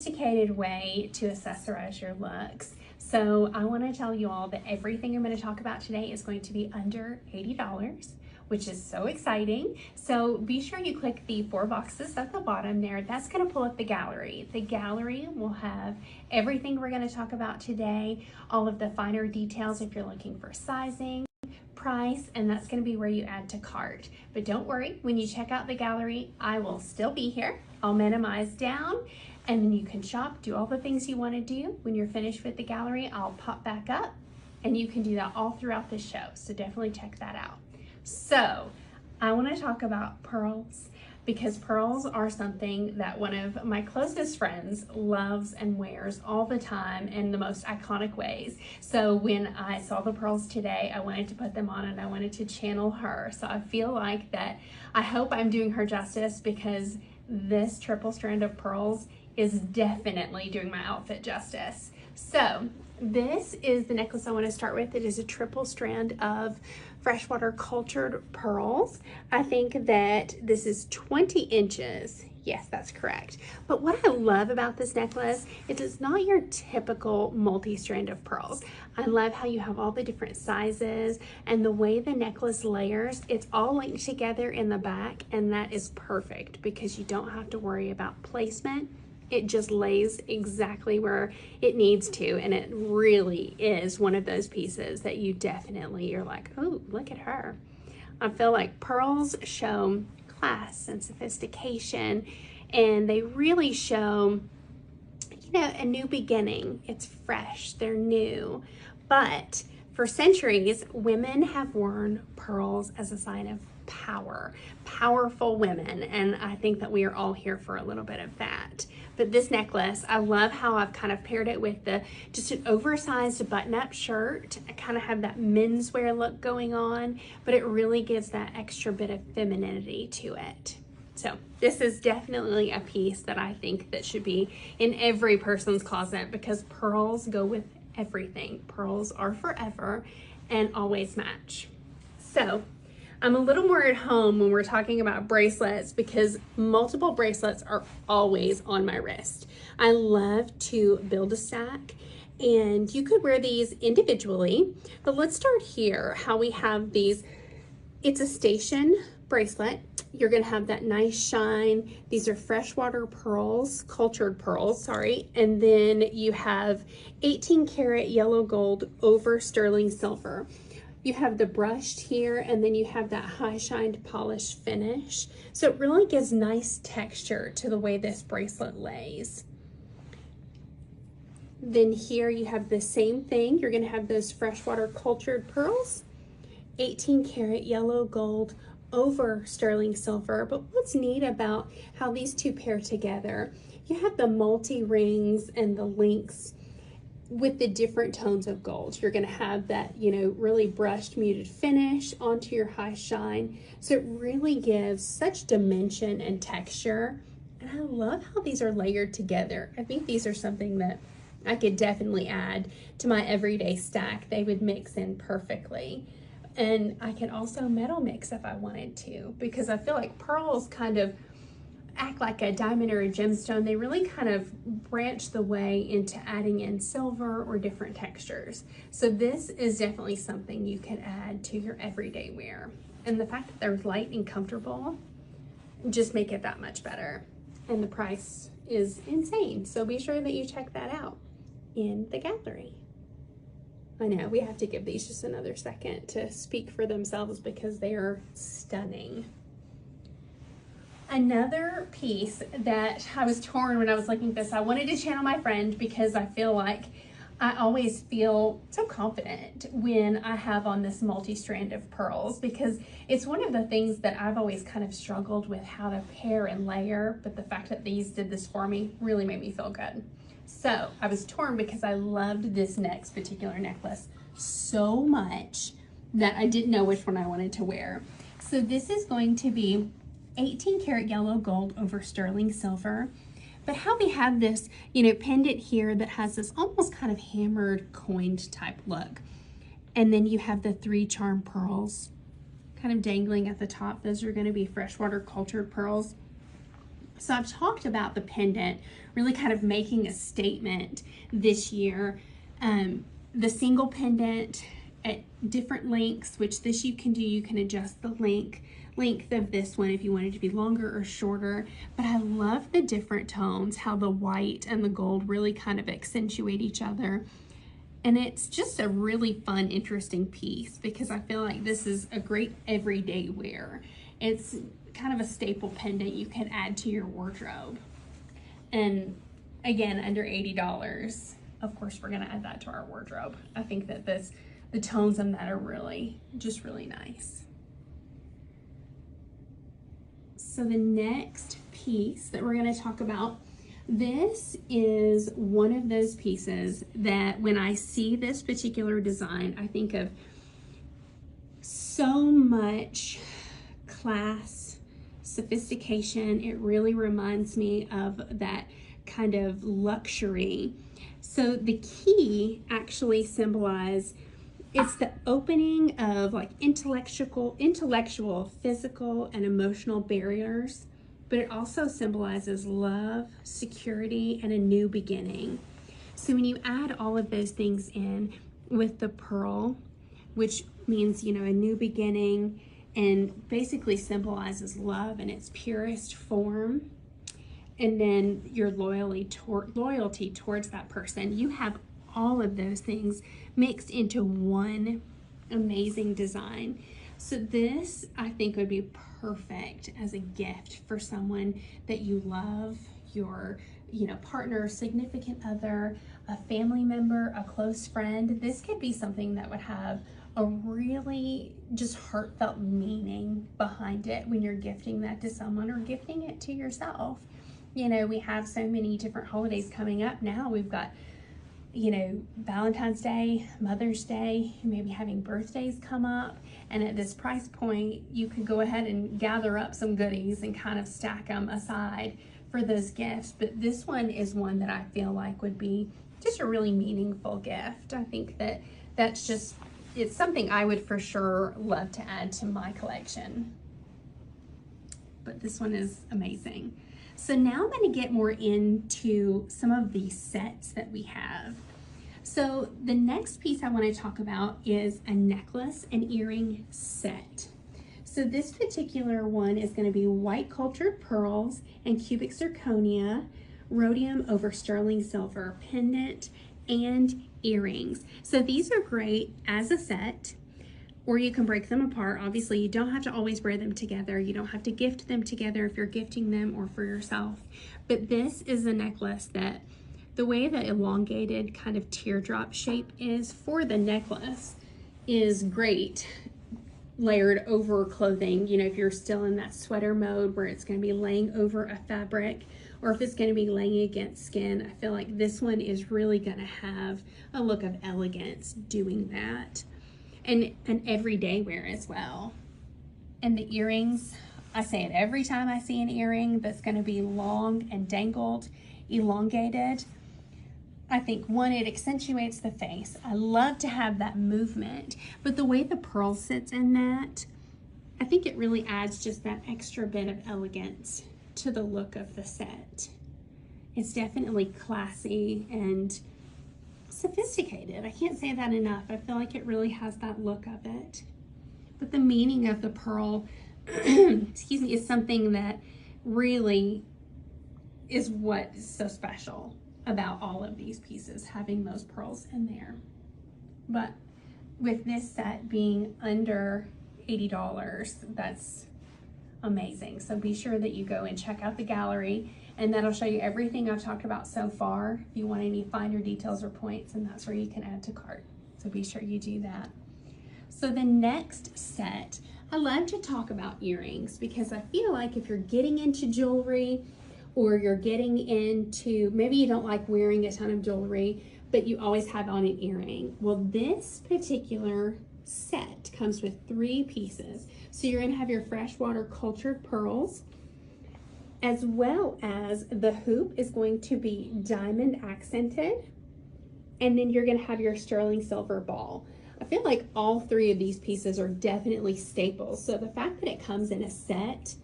sophisticated way to accessorize your looks. So I want to tell you all that everything I'm going to talk about today is going to be under $80, which is so exciting. So be sure you click the 4 boxes at the bottom there. That's going to pull up the gallery. The gallery will have everything we're going to talk about today, all of the finer details if you're looking for sizing, price, and that's going to be where you add to cart. But don't worry, when you check out the gallery, I will still be here. I'll minimize down, and then you can shop, do all the things you want to do. When you're finished with the gallery, I'll pop back up, and you can do that all throughout the show. So definitely check that out. So I want to talk about pearls, because pearls are something that one of my closest friends loves and wears all the time in the most iconic ways. So when I saw the pearls today, I wanted to put them on and I wanted to channel her. So I feel like that, I hope I'm doing her justice, because this triple strand of pearls is definitely doing my outfit justice. So this is the necklace I want to start with. It is a triple strand of freshwater cultured pearls. I think that this is 20 inches. Yes, that's correct. But what I love about this necklace is it's not your typical multi-strand of pearls. I love how you have all the different sizes and the way the necklace layers. It's all linked together in the back, and that is perfect because you don't have to worry about placement. It just lays exactly where it needs to, and it really is one of those pieces that you definitely, you're like, oh, look at her. I feel like pearls show class and sophistication, and they really show, you know, a new beginning. It's fresh, they're new. But for centuries, women have worn pearls as a sign of power, powerful women, and I think that we are all here for a little bit of that. But this necklace, I love how I've kind of paired it with just an oversized button-up shirt. I kind of have that menswear look going on, but it really gives that extra bit of femininity to it. So this is definitely a piece that I think that should be in every person's closet, because pearls go with everything. Pearls are forever and always match. So I'm a little more at home when we're talking about bracelets, because multiple bracelets are always on my wrist. I love to build a stack, and you could wear these individually, but let's start here. How we have these, it's a station bracelet. You're gonna have that nice shine. These are freshwater pearls, cultured pearls, sorry. And then you have 18 karat yellow gold over sterling silver. You have the brushed here, and then you have that high shined polished finish. So it really gives nice texture to the way this bracelet lays. Then here you have the same thing. You're gonna have those freshwater cultured pearls, 18 karat yellow gold over sterling silver. But what's neat about how these two pair together, you have the multi rings and the links with the different tones of gold. You're gonna have that, you know, really brushed muted finish onto your high shine. So it really gives such dimension and texture. And I love how these are layered together. I think these are something that I could definitely add to my everyday stack. They would mix in perfectly. And I can also metal mix if I wanted to, because I feel like pearls kind of act like a diamond or a gemstone. They really kind of branch the way into adding in silver or different textures. So this is definitely something you can add to your everyday wear. And the fact that they're light and comfortable just make it that much better. And the price is insane. So be sure that you check that out in the gallery. I know, we have to give these just another second to speak for themselves because they are stunning. Another piece that I was torn when I was looking at this, I wanted to channel my friend, because I feel like I always feel so confident when I have on this multi-strand of pearls, because it's one of the things that I've always kind of struggled with, how to pair and layer, but the fact that these did this for me really made me feel good. So I was torn because I loved this next particular necklace so much that I didn't know which one I wanted to wear. So this is going to be 18 karat yellow gold over sterling silver. But how we have this, you know, pendant here that has this almost kind of hammered coined type look. And then you have the 3 charm pearls kind of dangling at the top. Those are going to be freshwater cultured pearls. So I've talked about the pendant really kind of making a statement this year. The single pendant at different lengths, which this you can do. You can adjust the length of this one if you want it to be longer or shorter. But I love the different tones, how the white and the gold really kind of accentuate each other. And it's just a really fun, interesting piece because I feel like this is a great everyday wear. It's kind of a staple pendant you can add to your wardrobe. And again, under $80. Of course, we're gonna add that to our wardrobe. I think that the tones on that are really nice. So the next piece that we're gonna talk about, this is one of those pieces that when I see this particular design, I think of so much class, sophistication. It really reminds me of that kind of luxury. So the key actually symbolize, it's the opening of like intellectual, physical, and emotional barriers, but it also symbolizes love, security, and a new beginning. So when you add all of those things in with the pearl, which means, you know, a new beginning, and basically symbolizes love in its purest form, and then your loyalty towards that person, you have all of those things mixed into one amazing design. So this, I think, would be perfect as a gift for someone that you love, your, you know, partner, significant other, a family member, a close friend. This could be something that would have a really just heartfelt meaning behind it when you're gifting that to someone or gifting it to yourself. You know, we have so many different holidays coming up now. We've got, you know, Valentine's Day, Mother's Day, maybe having birthdays come up. And at this price point, you could go ahead and gather up some goodies and kind of stack them aside for those gifts. But this one is one that I feel like would be just a really meaningful gift. I think that that's just, it's something I would for sure love to add to my collection. But this one is amazing. So now I'm going to get more into some of the sets that we have. So the next piece I want to talk about is a necklace and earring set. So this particular one is going to be white cultured pearls and cubic zirconia, rhodium over sterling silver pendant and earrings. So these are great as a set, or you can break them apart. Obviously, you don't have to always wear them together. You don't have to gift them together if you're gifting them or for yourself. But this is a necklace that the way the elongated kind of teardrop shape is for the necklace is great layered over clothing. You know, if you're still in that sweater mode where it's going to be laying over a fabric, or if it's going to be laying against skin, I feel like this one is really going to have a look of elegance doing that. And an everyday wear as well. And the earrings, I say it every time I see an earring that's going to be long and dangled, elongated. I think, one, it accentuates the face. I love to have that movement, but the way the pearl sits in that, I think it really adds just that extra bit of elegance to the look of the set. It's definitely classy and sophisticated. I can't say that enough. I feel like it really has that look of it. But the meaning of the pearl, excuse me, is something that really is what is so special about all of these pieces, having those pearls in there. But with this set being under $80, that's amazing. So be sure that you go and check out the gallery, and that'll show you everything I've talked about so far. If you want any finer details or points, and that's where you can add to cart. So be sure you do that. So the next set, I love to talk about earrings because I feel like if you're getting into jewelry, or you're getting into, maybe you don't like wearing a ton of jewelry, but you always have on an earring. Well, this particular set comes with 3 pieces. So you're gonna have your freshwater cultured pearls, as well as the hoop is going to be diamond accented, and then you're gonna have your sterling silver ball. I feel like all 3 of these pieces are definitely staples. So the fact that it comes in a set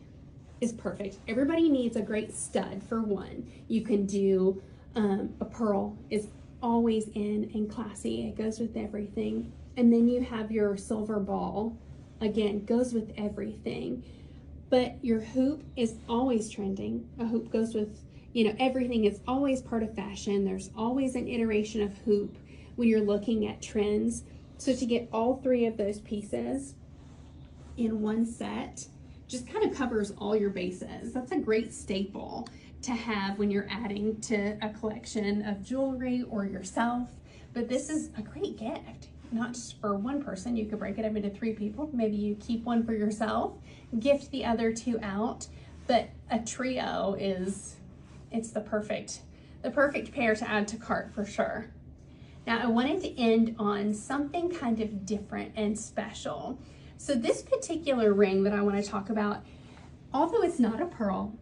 is perfect. Everybody needs a great stud for one. You can do a pearl is always in and classy. It goes with everything. And then you have your silver ball. Again, goes with everything. But your hoop is always trending. A hoop goes with, you know, everything is always part of fashion. There's always an iteration of hoop when you're looking at trends. So to get all three of those pieces in one set just kind of covers all your bases. That's a great staple to have when you're adding to a collection of jewelry or yourself. But this is a great gift, not just for one person. You could break it up into 3 people. Maybe you keep one for yourself, gift the other 2 out. But a trio it's the perfect pair to add to cart for sure. Now I wanted to end on something kind of different and special. So this particular ring that I want to talk about, although it's not a pearl,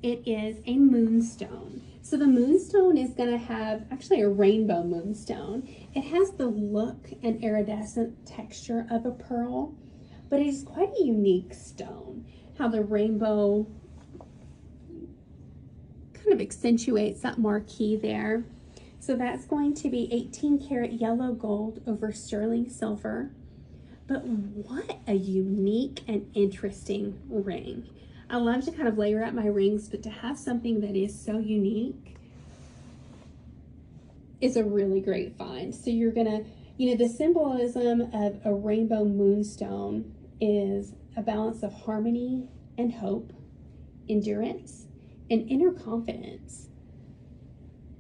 it is a moonstone. So the moonstone is going to have actually a rainbow moonstone. It has the look and iridescent texture of a pearl, but it is quite a unique stone. How the rainbow kind of accentuates that marquee there. So that's going to be 18 karat yellow gold over sterling silver. But what a unique and interesting ring. I love to kind of layer out my rings, but to have something that is so unique is a really great find. So you're gonna, you know, the symbolism of a rainbow moonstone is a balance of harmony and hope, endurance, and inner confidence.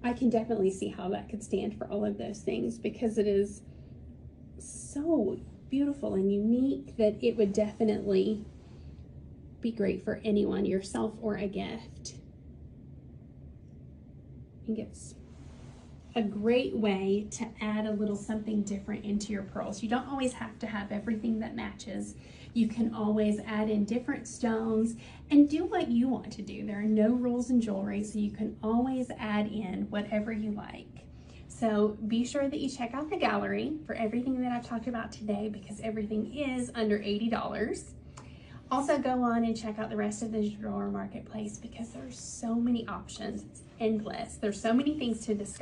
I can definitely see how that could stand for all of those things because it is so beautiful and unique that it would definitely be great for anyone, yourself or a gift. I think it's a great way to add a little something different into your pearls. You don't always have to have everything that matches. You can always add in different stones and do what you want to do. There are no rules in jewelry, so you can always add in whatever you like. So be sure that you check out the gallery for everything that I've talked about today because everything is under $80. Also go on and check out the rest of the Jewelry Marketplace because there's so many options. It's endless. There's so many things to discover.